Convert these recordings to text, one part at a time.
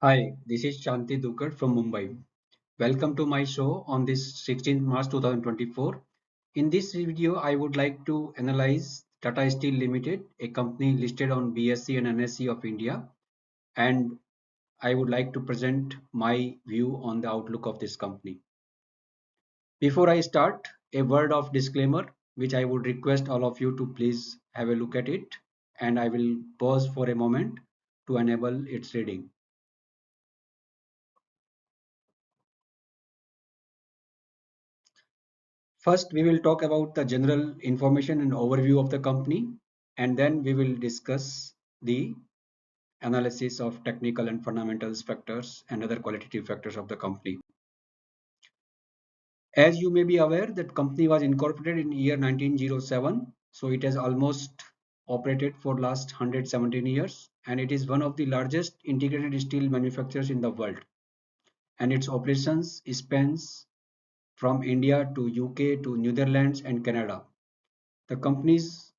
Hi, this is Shanti Dukar from Mumbai. Welcome to my show on this 16th March 2024. In this video, I would like to analyze Tata Steel Limited, a company listed on BSE and NSE of India, and I would like to present my view on the outlook of this company. Before I start, a word of disclaimer, which I would request all of you to please have a look at it, and I will pause for a moment to enable its reading. First, we will talk about the general information and overview of the company, and then we will discuss the analysis of technical and fundamentals factors and other qualitative factors of the company. As you may be aware, that company was incorporated in year 1907, so it has almost operated for last 117 years, and it is one of the largest integrated steel manufacturers in the world, and its operations spans from India to UK to Netherlands and Canada. The company's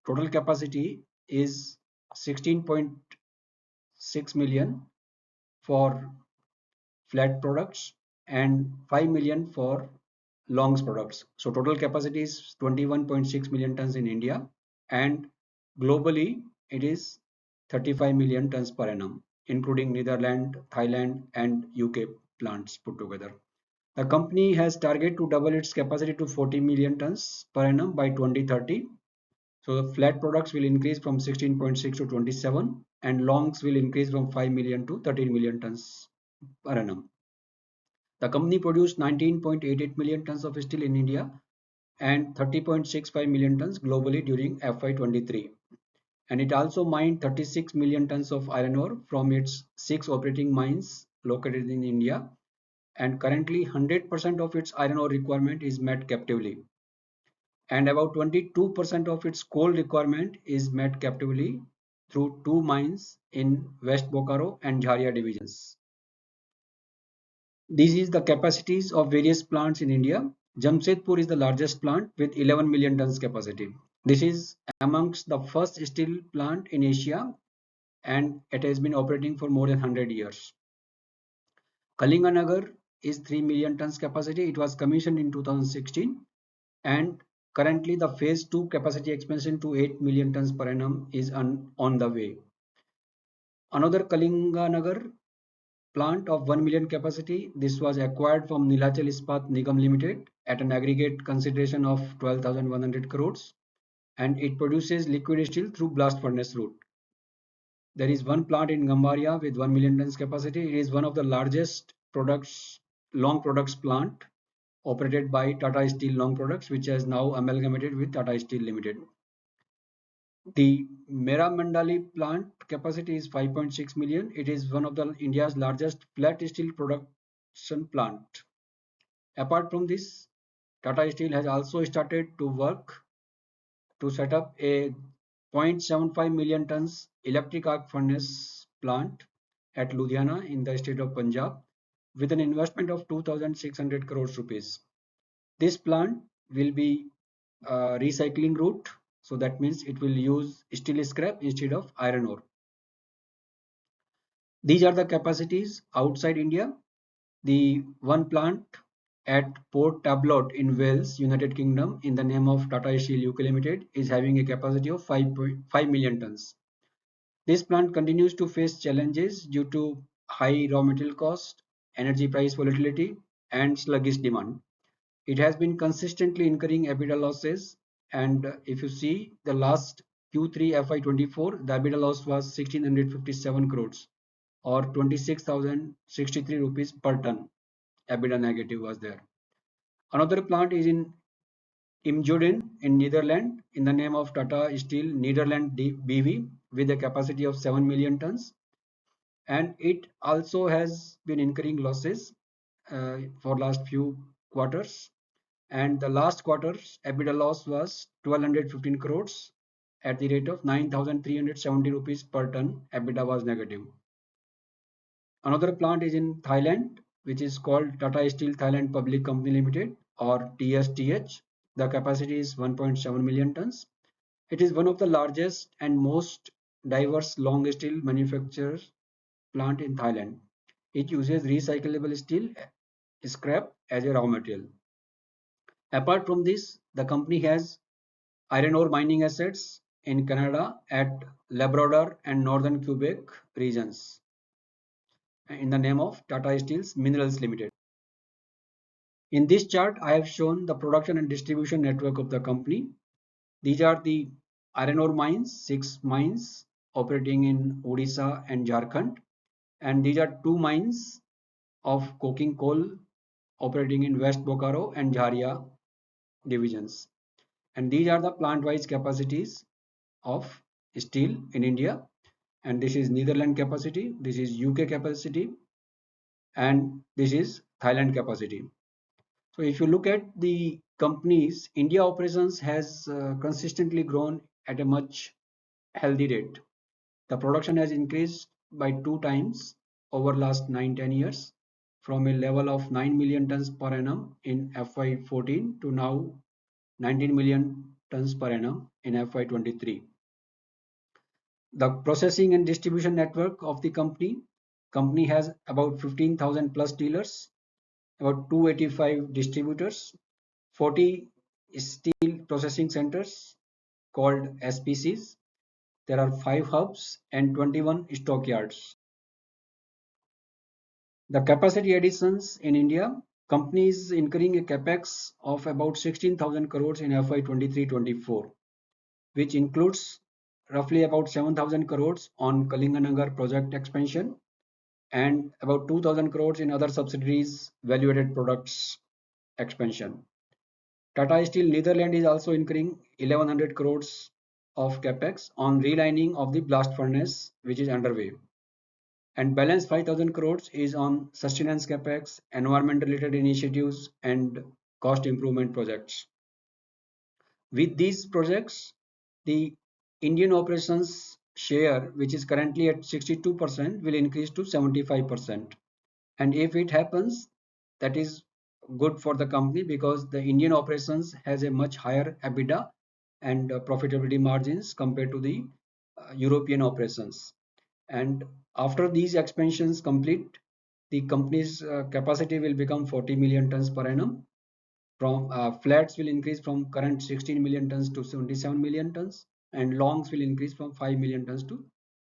total capacity is 16.6 million for flat products and 5 million for longs products. So total capacity is 21.6 million tons in India, and globally it is 35 million tons per annum, including Netherlands, Thailand and UK plants put together. The company has target to double its capacity to 40 million tons per annum by 2030. So the flat products will increase from 16.6 to 27, and longs will increase from 5 million to 13 million tons per annum. The company produced 19.88 million tons of steel in India and 30.65 million tons globally during FY23. And it also mined 36 million tons of iron ore from its 6 operating mines located in India, and currently 100% of its iron ore requirement is met captively, and about 22% of its coal requirement is met captively through two mines in West Bokaro and Jharia divisions. This is the capacities of various plants in India. Jamshedpur is the largest plant with 11 million tons capacity. This is amongst the first steel plant in Asia, and it has been operating for more than 100 years. Kalinganagar is 3 million tons capacity. It was commissioned in 2016, and currently the phase 2 capacity expansion to 8 million tons per annum is on the way. Another Kalinganagar plant of 1 million capacity, this was acquired from Nilachal Ispat Nigam Limited at an aggregate consideration of 12,100 crores, and it produces liquid steel through blast furnace route. There is one plant in Gambaria with 1 million tons capacity. It is one of the largest long products plant operated by Tata Steel Long Products, which has now amalgamated with Tata Steel Limited. The Meramandali plant capacity is 5.6 million. It is one of the India's largest flat steel production plant. Apart from this, Tata Steel has also started to work to set up a 0.75 million tons electric arc furnace plant at Ludhiana in the state of Punjab with an investment of 2,600 crores rupees. This plant will be a recycling route, so that means it will use steel scrap instead of iron ore. These are the capacities outside India. The one plant at Port Talbot in Wales, United Kingdom, in the name of Tata Steel UK Limited, is having a capacity of 5 million tons. This plant continues to face challenges due to high raw material cost, energy price volatility, and sluggish demand. It has been consistently incurring EBITDA losses, and if you see the last Q3 FY24, the EBITDA loss was 1657 crores or 26,063 rupees per ton. EBITDA negative was there. Another plant is in Imjoden in Netherlands in the name of Tata Steel Netherlands BV with a capacity of 7 million tons, and it also has been incurring losses for last few quarters, and the last quarter's EBITDA loss was 1215 crores at the rate of 9370 rupees per ton. EBITDA was negative. Another plant is in Thailand, which is called Tata Steel Thailand Public Company Limited or TSTH. The capacity is 1.7 million tons. It is one of the largest and most diverse long steel manufacturers plant in Thailand. It uses recyclable steel scrap as a raw material. Apart from this, the company has iron ore mining assets in Canada at Labrador and Northern Quebec regions in the name of Tata Steel Minerals Limited. In this chart, I have shown the production and distribution network of the company. These are the iron ore mines, 6 mines operating in Odisha and Jharkhand. And these are 2 mines of coking coal operating in West Bokaro and Jharia divisions. And these are the plant-wise capacities of steel in India. And this is Netherlands capacity, this is UK capacity, and this is Thailand capacity. So if you look at the companies, India operations has consistently grown at a much healthy rate. The production has increased by 2 times over last 9-10 years, from a level of 9 million tons per annum in FY14 to now 19 million tons per annum in FY23. The processing and distribution network of the company has about 15,000 plus dealers, about 285 distributors, 40 steel processing centers called SPCs. There are 5 hubs and 21 stockyards. The capacity additions in India, company is incurring a capex of about 16,000 crores in FY 23-24, which includes roughly about 7,000 crores on Kalinganagar project expansion and about 2,000 crores in other subsidiaries value-added products expansion. Tata Steel Netherlands is also incurring 1,100 crores of capex on relining of the blast furnace, which is underway. And balance 5,000 crores is on sustenance capex, environment related initiatives, and cost improvement projects. With these projects, the Indian operations share, which is currently at 62%, will increase to 75%. And if it happens, that is good for the company because the Indian operations has a much higher EBITDA and profitability margins compared to the European operations. And after these expansions complete, the company's capacity will become 40 million tons per annum. From flats will increase from current 16 million tons to 77 million tons, and longs will increase from 5 million tons to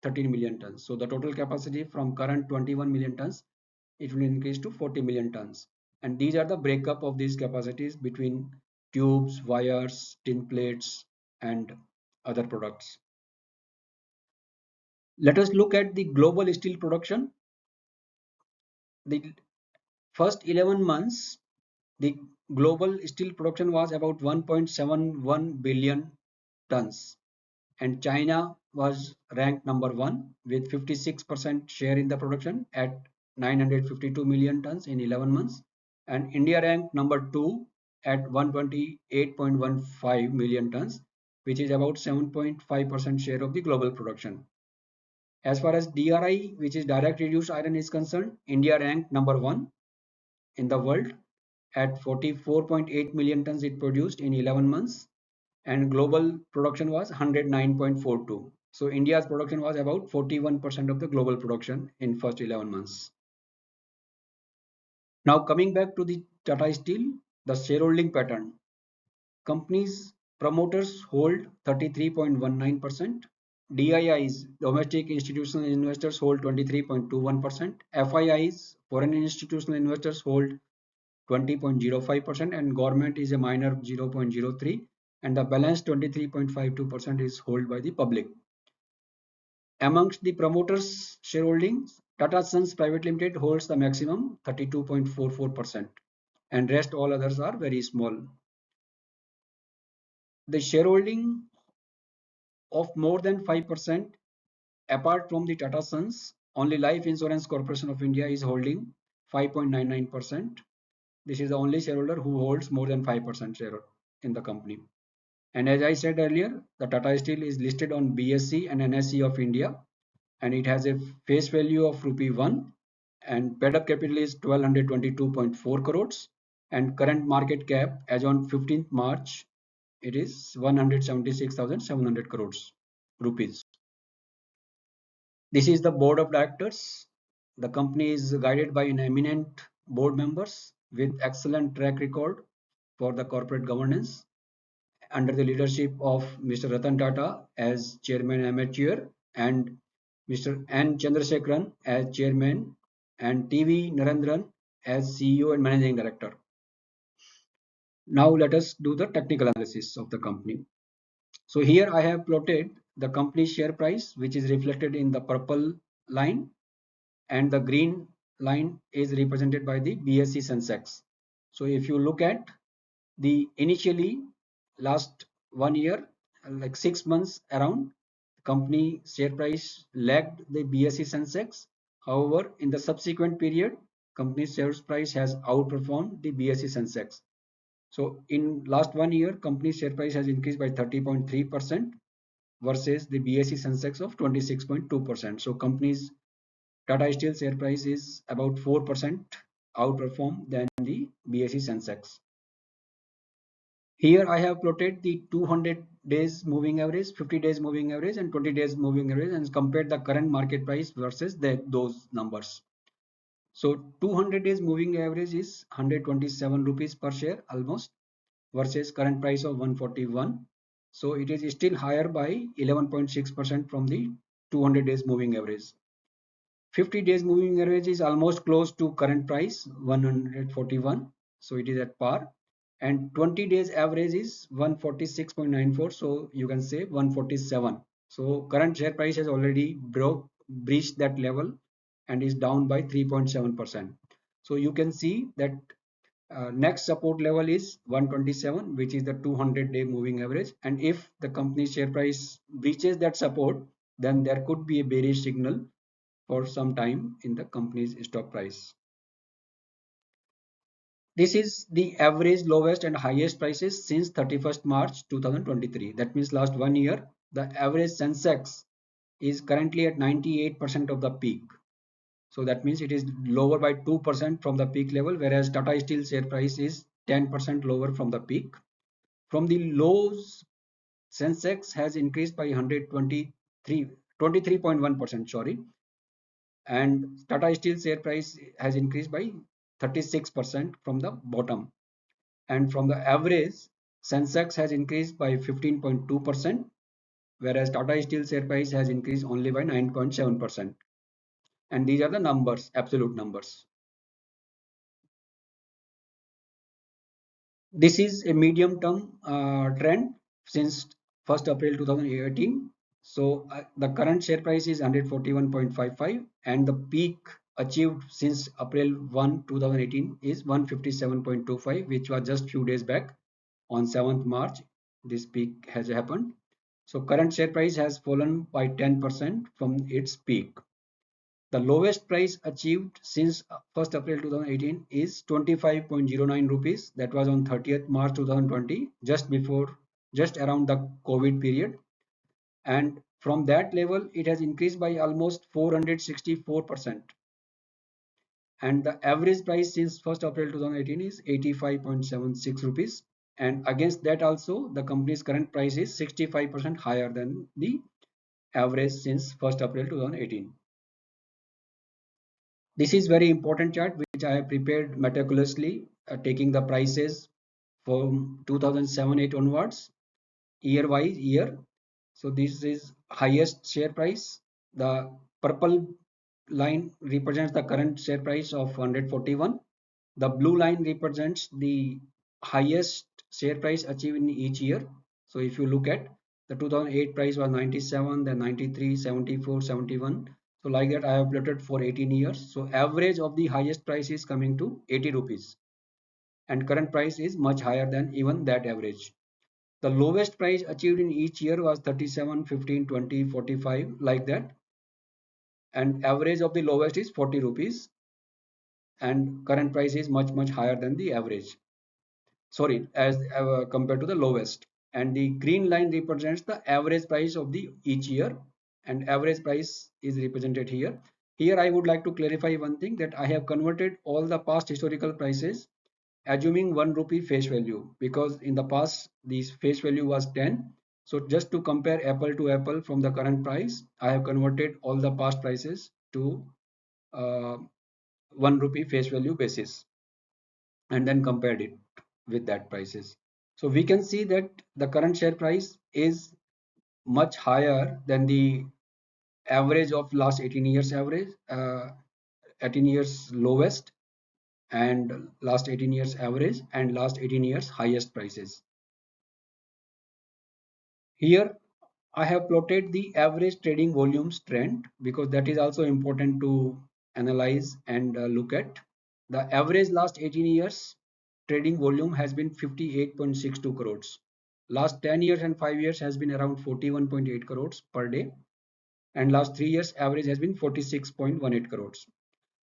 13 million tons. So the total capacity from current 21 million tons, it will increase to 40 million tons. And these are the breakup of these capacities between tubes, wires, tin plates, and other products. Let us look at the global steel production. The first 11 months, the global steel production was about 1.71 billion tons, and China was ranked number 1 with 56% share in the production at 952 million tons in 11 months, and India ranked number 2 at 128.15 million tons, which is about 7.5% share of the global production. As far as DRI, which is direct reduced iron, is concerned, India ranked number 1 in the world at 44.8 million tons it produced in 11 months, and global production was 109.42. So India's production was about 41% of the global production in first 11 months. Now coming back to the Tata Steel, the shareholding pattern. Company's promoters hold 33.19%. DIIs, domestic institutional investors, hold 23.21%. FIIs, foreign institutional investors, hold 20.05%, and government is a minor 0.03%, and the balance 23.52% is held by the public. Amongst the promoters' shareholdings, Tata Sons Private Limited holds the maximum 32.44%, and rest all others are very small. The shareholding of more than 5%, apart from the Tata Sons, only Life Insurance Corporation of India is holding 5.99%. This is the only shareholder who holds more than 5% share in the company. And as I said earlier, the Tata Steel is listed on BSE and NSE of India, and it has a face value of rupee 1, and paid up capital is 1222.4 crores, and current market cap as on 15th March, it is 176,700 crores rupees. This is the board of directors. The company is guided by an eminent board members with excellent track record for the corporate governance under the leadership of Mr. Ratan Tata as Chairman Amateur and Mr. N. Chandrasekaran as Chairman and TV Narendran as CEO and Managing Director. Now let us do the technical analysis of the company. So here I have plotted the company's share price, which is reflected in the purple line, and the green line is represented by the BSE Sensex. So if you look at the initially last 1 year, like 6 months around, company share price lagged the BSE Sensex. However, in the subsequent period, company's share price has outperformed the BSE Sensex. So in last 1 year, company share price has increased by 30.3% versus the BSE Sensex of 26.2%. So company's Tata Steel share price is about 4% outperform than the BSE Sensex. Here I have plotted the 200 days moving average, 50 days moving average and 20 days moving average and compared the current market price versus those numbers. So 200 days moving average is 127 rupees per share almost versus current price of 141. So it is still higher by 11.6% from the 200 days moving average. 50 days moving average is almost close to current price 141, so it is at par, and 20 days average is 146.94, so you can say 147. So current share price has already breached that level and is down by 3.7%. So you can see that next support level is 127, which is the 200-day moving average, and if the company's share price breaches that support, then there could be a bearish signal for some time in the company's stock price. This is the average lowest and highest prices since 31st March 2023. That means last 1 year, the average Sensex is currently at 98% of the peak. So that means it is lower by 2% from the peak level, whereas Tata Steel share price is 10% lower from the peak. From the lows, Sensex has increased by 23.1%, sorry, and Tata Steel share price has increased by 36% from the bottom, and from the average Sensex has increased by 15.2%, whereas Tata Steel share price has increased only by 9.7%, and these are the numbers, absolute numbers. This is a medium term trend since 1st April 2018. So the current share price is 141.55 and the peak achieved since April 1, 2018 is 157.25, which was just few days back on 7th March. This peak has happened. So current share price has fallen by 10% from its peak. The lowest price achieved since 1st April 2018 is 25.09 rupees. That was on 30th March 2020, just around the COVID period. And from that level, it has increased by almost 464%. And the average price since 1st April 2018 is 85.76 rupees. And against that also, the company's current price is 65% higher than the average since 1st April 2018. This is very important chart which I have prepared meticulously, taking the prices from 2007-8 onwards, year wise year. So this is highest share price. The purple line represents the current share price of 141. The blue line represents the highest share price achieved in each year. So if you look at the 2008 price was 97, then 93, 74, 71. So like that I have plotted for 18 years. So average of the highest price is coming to 80 rupees. And current price is much higher than even that average. The lowest price achieved in each year was 37, 15, 20, 45 like that. And average of the lowest is 40 rupees. And current price is much higher than the average. Sorry, as compared to the lowest. And the green line represents the average price of the each year, and average price is represented here. Here I would like to clarify one thing, that I have converted all the past historical prices assuming 1 rupee face value, because in the past this face value was 10. So just to compare apple to apple from the current price, I have converted all the past prices to uh, 1 rupee face value basis and then compared it with that prices. So we can see that the current share price is much higher than the average of last 18 years average, 18 years lowest, and last 18 years average, and last 18 years highest prices. Here I have plotted the average trading volumes trend because that is also important to analyze and look at. The average last 18 years trading volume has been 58.62 crores. Last 10 years and 5 years has been around 41.8 crores per day, and last 3 years average has been 46.18 crores.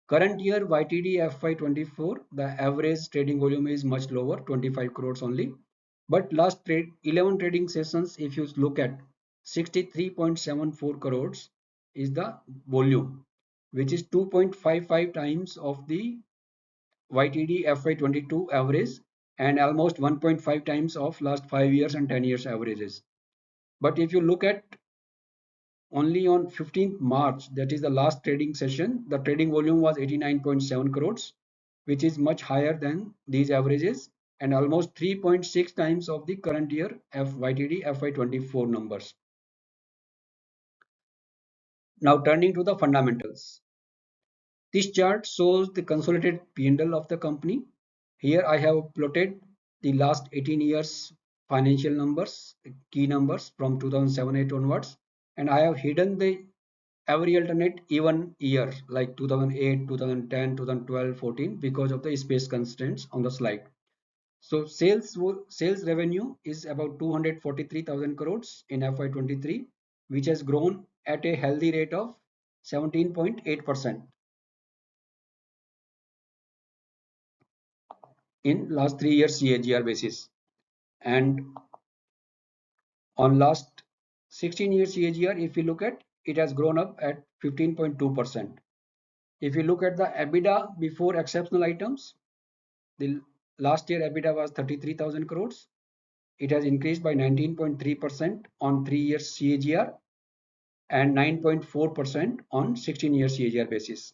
Current year YTD FY24, the average trading volume is much lower, 25 crores only. But last 11 trading sessions, if you look at 63.74 crores is the volume, which is 2.55 times of the YTD FY22 average and almost 1.5 times of last 5 years and 10 years averages. But if you look at only on 15th March, that is the last trading session, the trading volume was 89.7 crores, which is much higher than these averages and almost 3.6 times of the current year YTD FY24 numbers. Now turning to the fundamentals. This chart shows the consolidated P&L of the company. Here I have plotted the last 18 years financial numbers, key numbers from 2007-8 onwards, and I have hidden the every alternate even year like 2008, 2010, 2012, 14 because of the space constraints on the slide. So sales revenue is about 243,000 crores in FY23, which has grown at a healthy rate of 17.8% in last 3 years CAGR basis, and on last 16 years CAGR, if you look at, it has grown up at 15.2%. If you look at the EBITDA before exceptional items, the last year EBITDA was 33,000 crores. It has increased by 19.3% on 3 years CAGR and 9.4% on 16 years CAGR basis.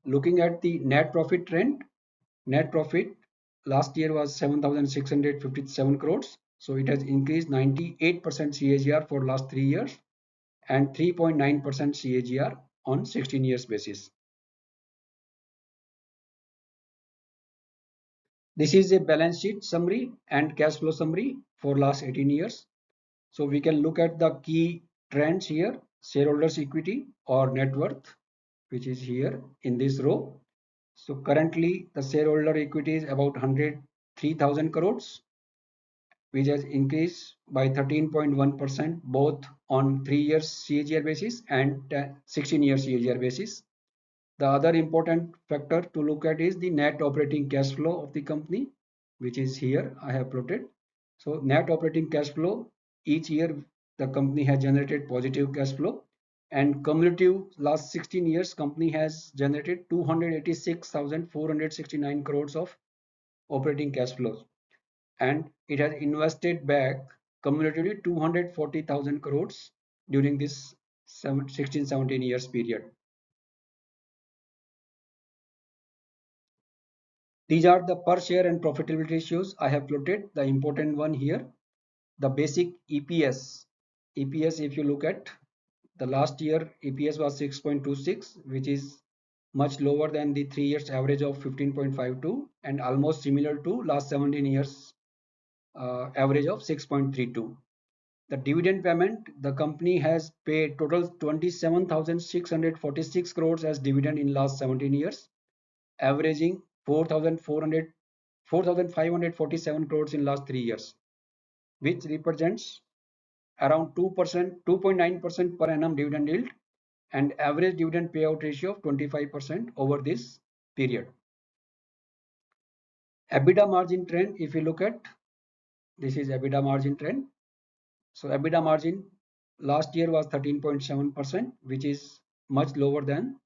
Looking at the net profit trend, net profit last year was 7,657 crores. So it has increased 98% CAGR for last 3 years and 3.9% CAGR on 16 years basis. This is a balance sheet summary and cash flow summary for last 18 years. So we can look at the key trends here, shareholders equity or net worth, which is here in this row. So currently the shareholder equity is about 103,000 crores, which has increased by 13.1% both on 3 years CAGR basis and 16 years CAGR basis. The other important factor to look at is the net operating cash flow of the company, which is here I have plotted. So net operating cash flow, each year the company has generated positive cash flow, and cumulative last 16 years company has generated 286,469 crores of operating cash flows, and it has invested back cumulatively 240,000 crores during this 16-17 years period. These are the per share and profitability ratios I have plotted. The important one here, the basic EPS. EPS, if you look at the last year, EPS was 6.26, which is much lower than the 3 years average of 15.52 and almost similar to last 17 years average of 6.32. The dividend payment, the company has paid total 27,646 crores as dividend in last 17 years, averaging 4,547 crores in last 3 years, which represents around 2%, 2.9% per annum dividend yield and average dividend payout ratio of 25% over this period. EBITDA margin trend, if you look at, this is EBITDA margin trend. So EBITDA margin last year was 13.7%, which is much lower than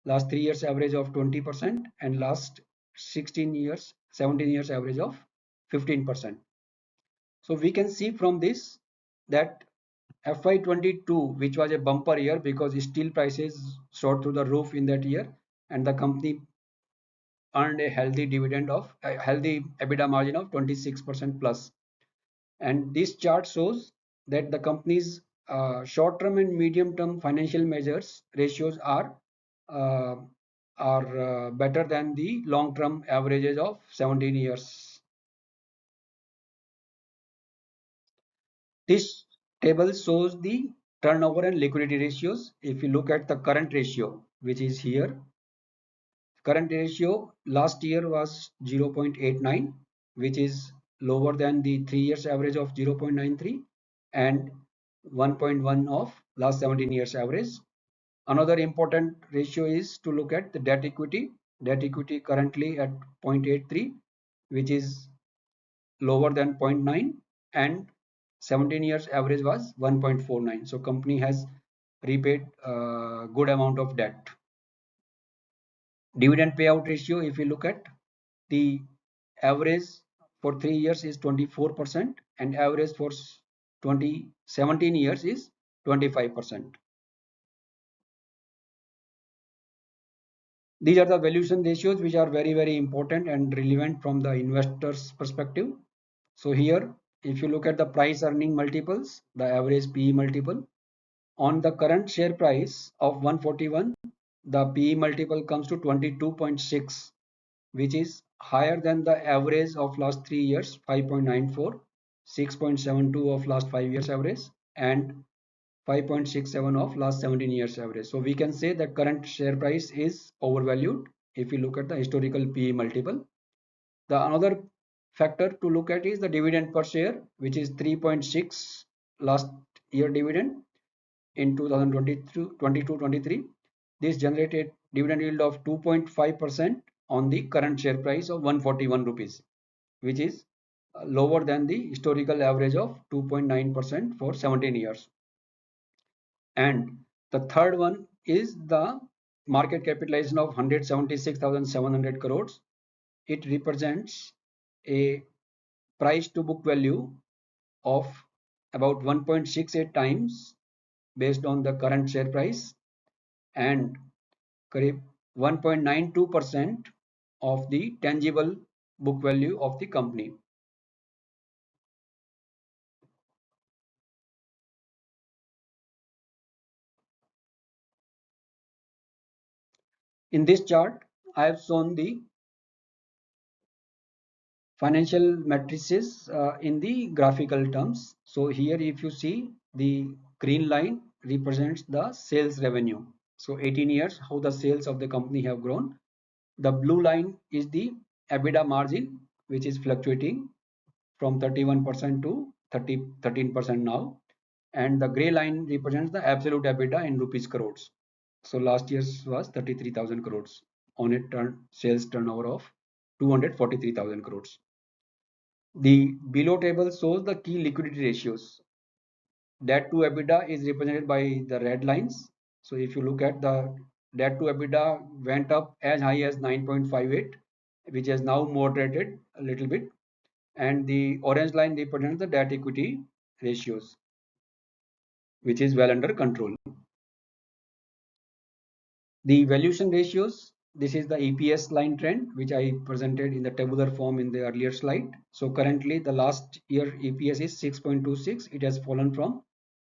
last 3 years average of 20% and last 16 years, 17 years average of 15%. So we can see from this that FY22, which was a bumper year because steel prices shot through the roof in that year, and the company earned a healthy dividend of a healthy EBITDA margin of 26% plus. And this chart shows that the company's short-term and medium-term financial measures ratios uh, better than the long-term averages of 17 years. This table shows the turnover and liquidity ratios. If you look at the current ratio, which is here, current ratio last year was 0.89, which is lower than the 3 years average of 0.93 and 1.1 of last 17 years average. Another important ratio is to look at the debt equity. Debt equity currently at 0.83, which is lower than 0.9, and 17 years average was 1.49. So company has repaid a good amount of debt. Dividend payout ratio, if you look at the average for 3 years is 24% and average for 17 years is 25%. These are the valuation ratios which are very important and relevant from the investor's perspective. So here, if you look at the price earning multiples, the average PE multiple on the current share price of 141, the PE multiple comes to 22.6, which is higher than the average of last 3 years 5.94, 6.72 of last 5 years average, and 5.67 of last 17 years average. So we can say that current share price is overvalued if you look at the historical PE multiple. The another factor to look at is the dividend per share, which is 3.6 last year dividend in 2022-23. This generated dividend yield of 2.5% on the current share price of 141 rupees, which is lower than the historical average of 2.9% for 17 years. And the third one is the market capitalization of 176,700 crores. It represents a price to book value of about 1.68 times based on the current share price, and 1.92% of the tangible book value of the company. In this chart, I have shown the financial matrices in the graphical terms. So here if you see, the green line represents the sales revenue. So 18 years how the sales of the company have grown. The blue line is the EBITDA margin, which is fluctuating from 31% to 13% now. And the gray line represents the absolute EBITDA in rupees crores. So last year's was 33,000 crores on a sales turnover of 243,000 crores. The below table shows the key liquidity ratios. Debt to EBITDA is represented by the red lines. So if you look at the debt to EBITDA went up as high as 9.58, which has now moderated a little bit. And the orange line represents the debt equity ratios, which is well under control. The valuation ratios, this is the EPS line trend, which I presented in the tabular form in the earlier slide. So currently the last year EPS is 6.26. It has fallen from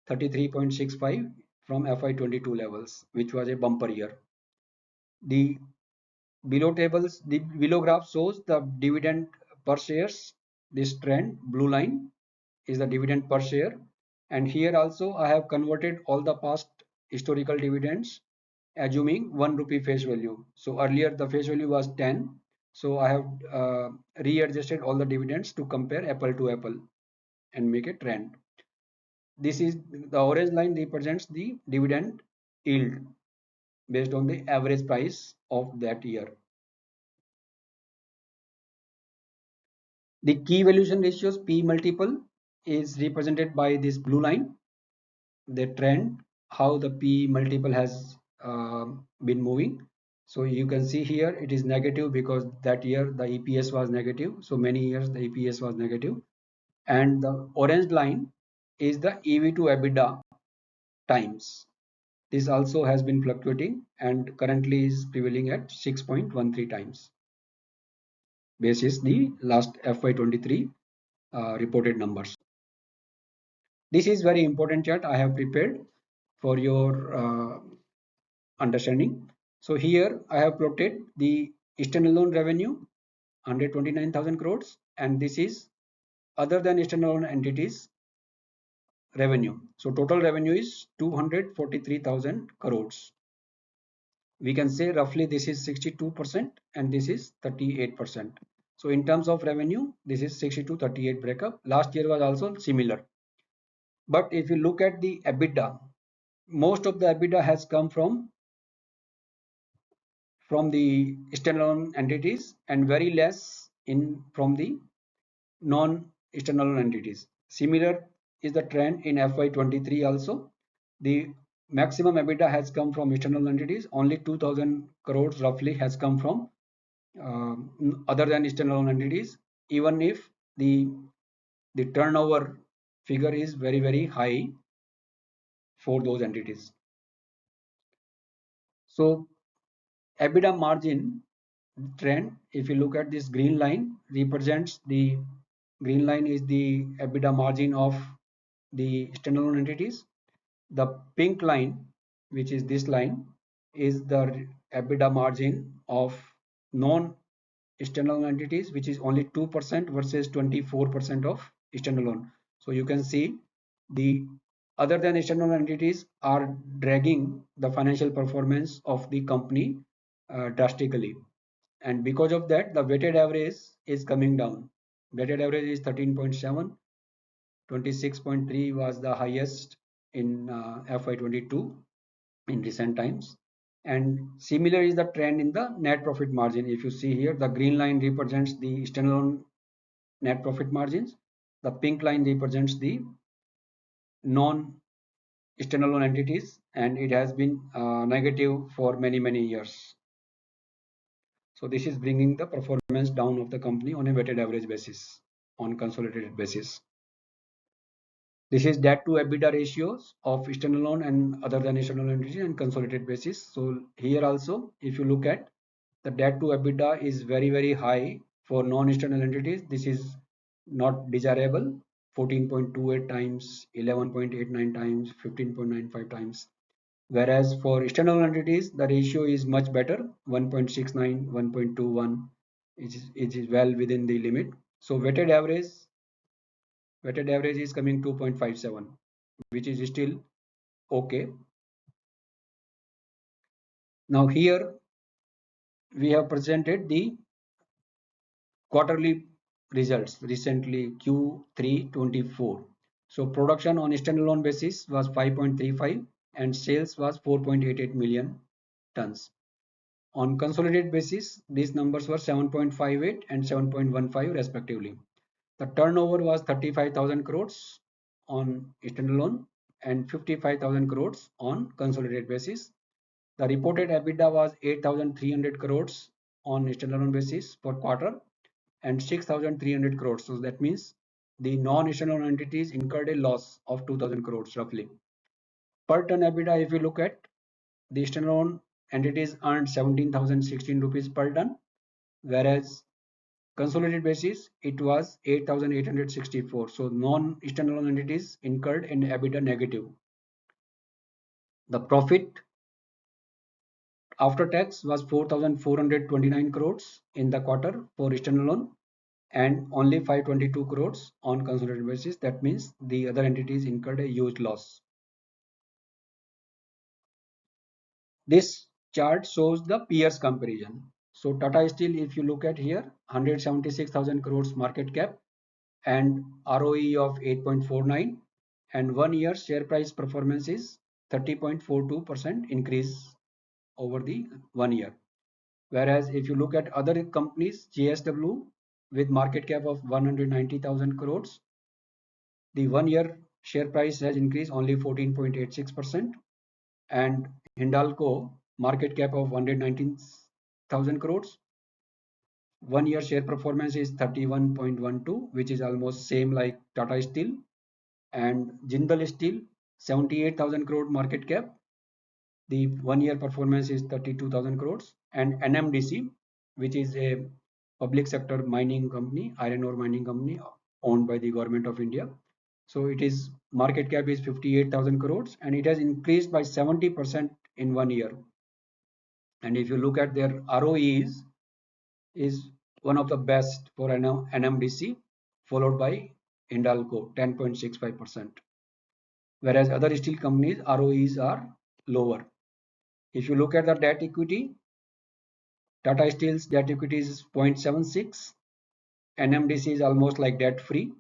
33.65 from FY22 levels, which was a bumper year. The below graph shows the dividend per shares. This trend, blue line, is the dividend per share. And here also I have converted all the past historical dividends assuming 1 rupee face value. So earlier the face value was 10. So I have readjusted all the dividends to compare apple to apple and make a trend. This is the orange line represents the dividend yield based on the average price of that year. The key valuation ratios P multiple is represented by this blue line. The trend, how the P multiple has been moving. So you can see here it is negative because that year the EPS was negative. So many years the EPS was negative. And the orange line is the EV to EBITDA times. This also has been fluctuating and currently is prevailing at 6.13 times. Basis the last FY23 reported numbers. This is very important chart I have prepared for your understanding. So here I have plotted the standalone revenue 129,000 crores, and this is other than standalone entities revenue. So total revenue is 243,000 crores. We can say roughly this is 62% and this is 38%. So in terms of revenue, this is 62-38 breakup. Last year was also similar. But if you look at the EBITDA, most of the EBITDA has come from the standalone entities and very less in from the non-standalone entities. Similar is the trend in FY23 also. The maximum EBITDA has come from standalone entities. Only 2,000 crores roughly has come from other than standalone entities, even if the turnover figure is very high for those entities. So EBITDA margin trend, if you look at this green line, represents the green line is the EBITDA margin of the standalone entities. The pink line, which is this line, is the EBITDA margin of non-standalone entities, which is only 2% versus 24% of standalone. So you can see the other than standalone entities are dragging the financial performance of the company drastically, and because of that the weighted average is coming down. Weighted average is 13.7. 26.3 was the highest in FY22 in recent times, and similar is the trend in the net profit margin. If you see here, the green line represents the standalone net profit margins, the pink line represents the non standalone entities, and it has been negative for many years. So this is bringing the performance down of the company on a weighted average basis, on consolidated basis. This is debt to EBITDA ratios of standalone and other than standalone entities and consolidated basis. So here also, if you look at the debt to EBITDA is very high for non-standalone entities. This is not desirable. 14.28 times, 11.89 times, 15.95 times. Whereas for standalone entities, the ratio is much better, 1.69, 1.21, it is well within the limit. So weighted average is coming 2.57, which is still okay. Now here we have presented the quarterly results recently, Q3 24. So production on standalone basis was 5.35 and sales was 4.88 million tons. On consolidated basis, these numbers were 7.58 and 7.15 respectively. The turnover was 35,000 crores on standalone and 55,000 crores on consolidated basis. The reported EBITDA was 8,300 crores on standalone basis for quarter and 6,300 crores. So that means the non-standalone entities incurred a loss of 2,000 crores roughly. Per ton EBITDA, if you look at, the standalone entities earned 17,016 rupees per ton, whereas consolidated basis it was 8,864. So non-standalone entities incurred an EBITDA negative. The profit after tax was 4,429 crores in the quarter for standalone and only 522 crores on consolidated basis. That means the other entities incurred a huge loss. This chart shows the peers comparison. So Tata Steel, if you look at here, 176,000 crores market cap and ROE of 8.49, and 1 year share price performance is 30.42% increase over the 1 year. Whereas if you look at other companies, JSW with market cap of 190,000 crores, the 1 year share price has increased only 14.86%, and Hindalco market cap of 119,000 crores, 1 year share performance is 31.12, which is almost same like Tata Steel, and Jindal Steel 78,000 crore market cap, The 1 year performance is 32,000 crores. And NMDC, which is a public sector mining company, iron ore mining company owned by the government of India. So it is market cap is 58,000 crores and it has increased by 70% in 1 year. And if you look at their ROEs, is one of the best for NMDC, followed by Hindalco 10.65%. Whereas other steel companies ROEs are lower. If you look at the debt equity, Tata Steel's debt equity is 0.76, NMDC is almost like debt free,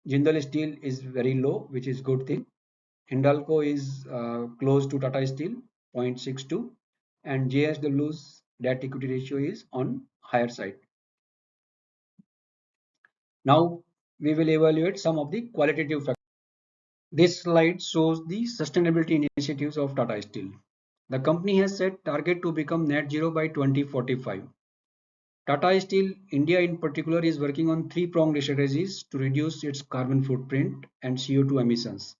Jindal Steel is very low, which is good thing. Hindalco is close to Tata Steel 0.62 and JSW's debt equity ratio is on higher side. Now we will evaluate some of the qualitative factors. This slide shows the sustainability initiatives of Tata Steel. The company has set target to become net zero by 2045. Tata Steel India in particular is working on three-pronged strategies to reduce its carbon footprint and CO2 emissions.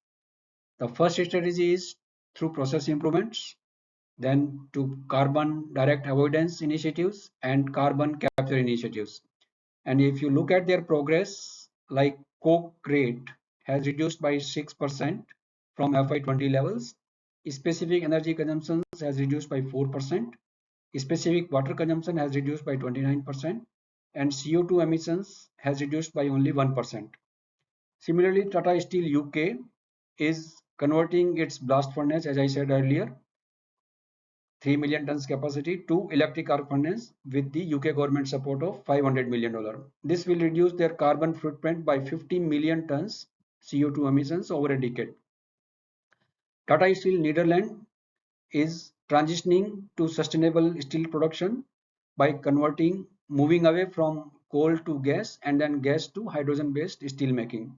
The first strategy is through process improvements, then to carbon direct avoidance initiatives and carbon capture initiatives. And if you look at their progress, like coke rate has reduced by 6% from FY20 levels, specific energy consumption has reduced by 4%, specific water consumption has reduced by 29%, and CO2 emissions has reduced by only 1%. Similarly, Tata Steel UK is converting its blast furnace, as I said earlier, 3 million tons capacity to electric arc furnace with the UK government support of $500 million. This will reduce their carbon footprint by 50 million tons CO2 emissions over a decade. Tata Steel Netherlands is transitioning to sustainable steel production by moving away from coal to gas and then gas to hydrogen based steel making.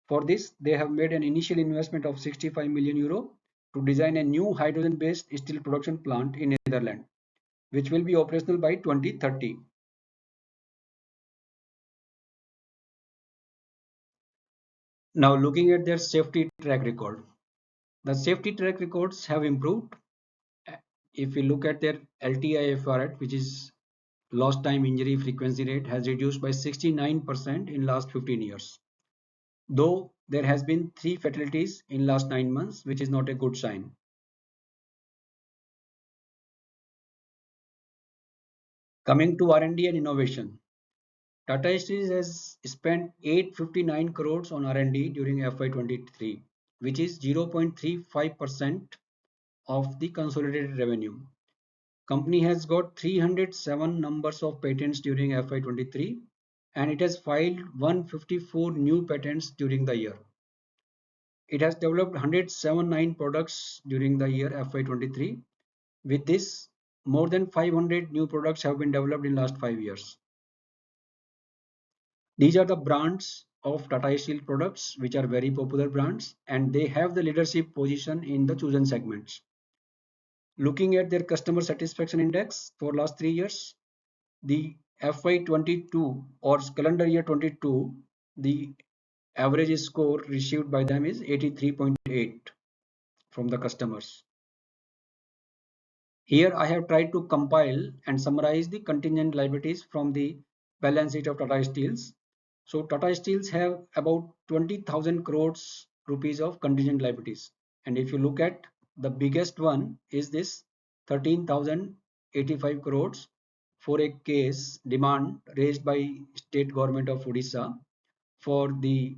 For this, they have made an initial investment of 65 million euro to design a new hydrogen based steel production plant in Netherlands, which will be operational by 2030. Now looking at their safety track record. The safety track records have improved. If we look at their LTIFR rate, which is lost time injury frequency rate, has reduced by 69% in last 15 years. Though there has been 3 fatalities in last 9 months, which is not a good sign. Coming to R&D and innovation. Tata Steel has spent 859 crores on R&D during FY23, which is 0.35% of the consolidated revenue. Company has got 307 numbers of patents during FY23 and it has filed 154 new patents during the year. It has developed 179 products during the year FY23. With this, more than 500 new products have been developed in last 5 years. These are the brands of Tata Steel products which are very popular brands and they have the leadership position in the chosen segments. Looking at their customer satisfaction index for last 3 years, the FY22 or calendar year 22, the average score received by them is 83.8 from the customers. Here I have tried to compile and summarize the contingent liabilities from the balance sheet of Tata Steels. So Tata Steels have about 20,000 crores rupees of contingent liabilities. And if you look at the biggest one is this 13,085 crores for a case demand raised by state government of Odisha for the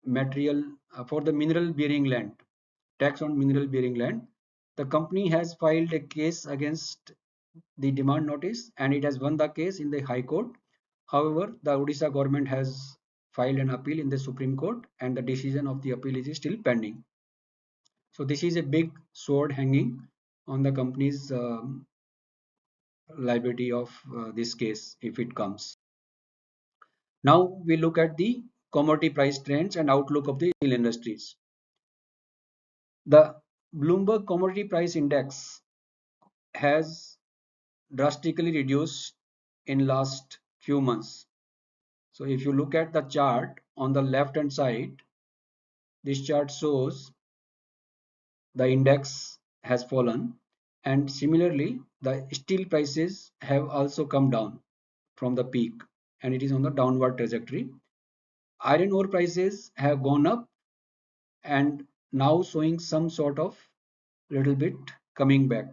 material for the mineral bearing land, tax on mineral bearing land. The company has filed a case against the demand notice and it has won the case in the High Court. However, the Odisha government has filed an appeal in the Supreme Court and the decision of the appeal is still pending. So this is a big sword hanging on the company's liability of this case if it comes. Now we look at the commodity price trends and outlook of the steel industries. The Bloomberg Commodity Price Index has drastically reduced in last few months. So if you look at the chart on the left hand side, this chart shows the index has fallen And similarly, the steel prices have also come down from the peak and it is on the downward trajectory. Iron ore prices have gone up and now showing some sort of little bit coming back.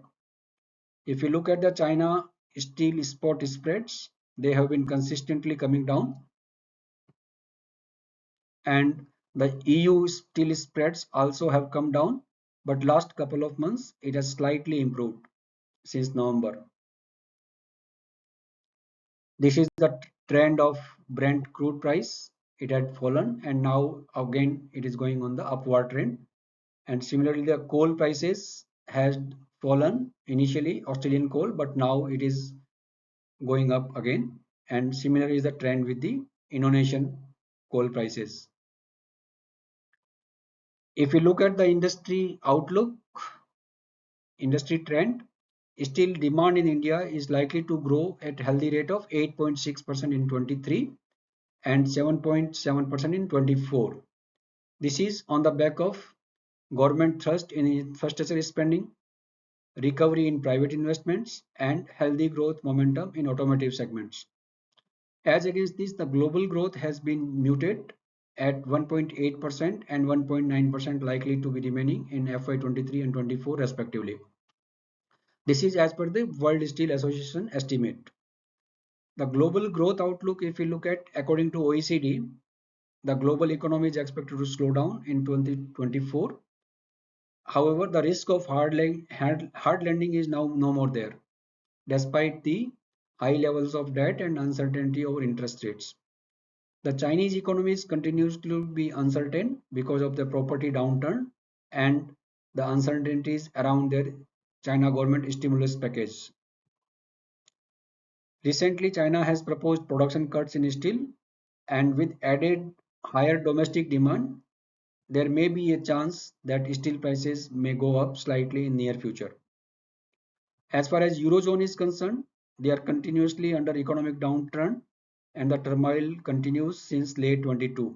If you look at the China steel spot spreads, they have been consistently coming down, and the EU steel spreads also have come down, but last couple of months it has slightly improved since November. This is the trend of Brent crude price. It had fallen and now again it is going on the upward trend. And similarly, the coal prices has fallen initially, Australian coal, but now it is going up again. And similar is the trend with the Indonesian coal prices. If you look at the industry outlook, industry trend, steel demand in India is likely to grow at a healthy rate of 8.6% in 23 and 7.7% in 24. This is on the back of government thrust in infrastructure spending, recovery in private investments, and healthy growth momentum in automotive segments. As against this, the global growth has been muted at 1.8% and 1.9% likely to be remaining in FY23 and 24 respectively. This is as per the World Steel Association estimate. The global growth outlook, if we look at according to OECD, the global economy is expected to slow down in 2024. However, the risk of hard landing is now no more there, despite the high levels of debt and uncertainty over interest rates. The Chinese economy continues to be uncertain because of the property downturn and the uncertainties around their China government stimulus package. Recently, China has proposed production cuts in steel, and with added higher domestic demand, there may be a chance that steel prices may go up slightly in near future. As far as Eurozone is concerned, they are continuously under economic downturn and the turmoil continues since late 22.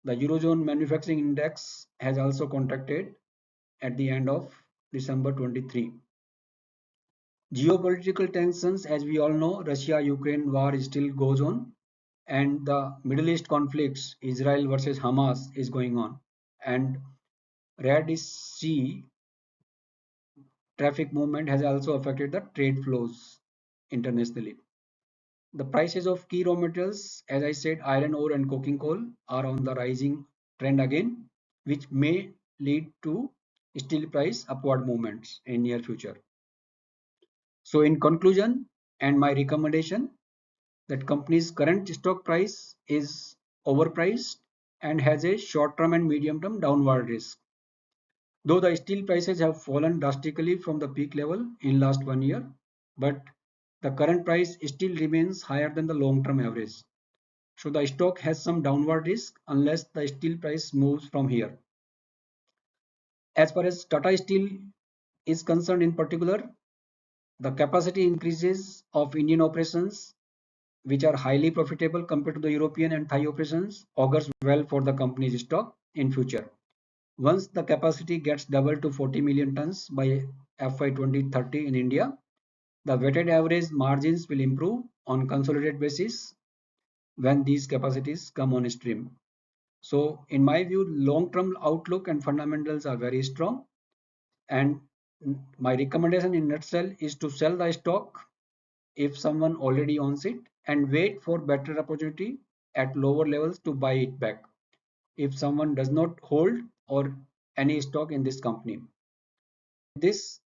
The Eurozone manufacturing index has also contracted at the end of December 23. Geopolitical tensions, as we all know, Russia-Ukraine war still goes on, and the Middle East conflicts, Israel versus Hamas, is going on, and Red Sea traffic movement has also affected the trade flows internationally. The prices of key raw materials, as I said, iron ore and coking coal, are on the rising trend again, which may lead to steel price upward movements in near future. So in conclusion, and my recommendation, that company's current stock price is overpriced and has a short-term and medium-term downward risk. Though the steel prices have fallen drastically from the peak level in last 1 year, but the current price still remains higher than the long-term average. So the stock has some downward risk unless the steel price moves from here. As far as Tata Steel is concerned in particular, the capacity increases of Indian operations, which are highly profitable compared to the European and Thai operations, augurs well for the company's stock in future. Once the capacity gets doubled to 40 million tons by FY 2030 in India, the weighted average margins will improve on consolidated basis when these capacities come on stream. So in my view, long-term outlook and fundamentals are very strong. And my recommendation in nutshell is to sell the stock if someone already owns it and wait for better opportunity at lower levels to buy it back if someone does not hold or any stock in this company. This,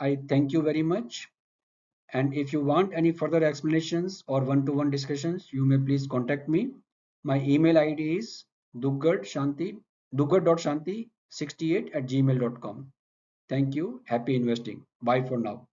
I thank you very much. And if you want any further explanations or one-to-one discussions, you may please contact me. My email ID is duggad.shanti68@gmail.com. Thank you. Happy investing. Bye for now.